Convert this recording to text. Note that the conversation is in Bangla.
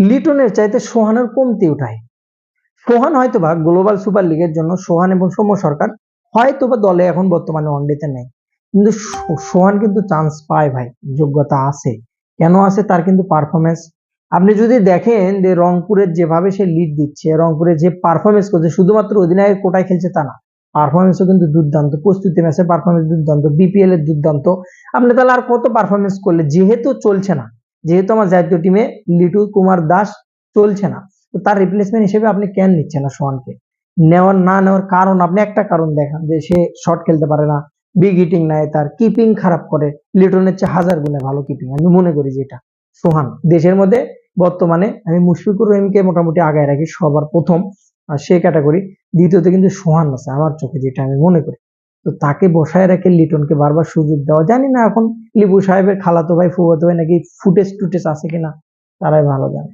লিটনের চাইতে সোহানের কমতি উঠায়। সোহান হয়তোবা গ্লোবাল সুপার লিগের জন্য সোহান এবং সৌম্য সরকার হয়তোবা দলে এখন বর্তমানে ওয়ানডেতে নেই, কিন্তু সোহান কিন্তু চান্স পায় ভাই, যোগ্যতা আছে। কেন আছে? তার কিন্তু পারফরমেন্স। আপনি যদি দেখেন যে রংপুরের যেভাবে সে লিড দিচ্ছে, রংপুরে যে পারফরমেন্স করছে, শুধুমাত্র অধিনায়ক কোটায় খেলছে তা না, পারফরমেন্সও কিন্তু দুর্দান্ত, প্রস্তুতি ম্যাচের পারফরমেন্স দুর্দান্ত, বিপিএল এর দুর্দান্ত। আপনি তাহলে আর কত পারফরমেন্স করলে, যেহেতু চলছে না, যেহেতু আমার জাতীয় টিমে লিটু কুমার দাস চলছে না, তো তার রিপ্লেসমেন্ট হিসেবে আপনি কেন নিচ্ছেন না সোহানকে? নেওয়ার না নেওয়ার কারণ, আপনি একটা কারণ দেখান যে সে শর্ট খেলতে পারে না, বিগ হিটিং নাই, তার কিপিং খারাপ করে। লিটনের চেয়ে হাজার গুণে ভালো কিপিং আমি মনে করি যেটা সোহান। দেশের মধ্যে বর্তমানে আমি মুশফিকুর রহিমকে মোটামুটি আগায় রাখি সবার প্রথম, সে ক্যাটাগরি। দ্বিতীয়তে কিন্তু সোহান আছে আমার চোখে, যেটা আমি মনে করি। তো তাকে বসায় রেখে লিটনকে বারবার সুযোগ দেওয়া, জানি না এখন লিপু সাহেবের খালাতো ভাই ফুফাতো ভাই নাকি ফুটেজ টুটেজ আছে কিনা, তারাই ভালো জানে।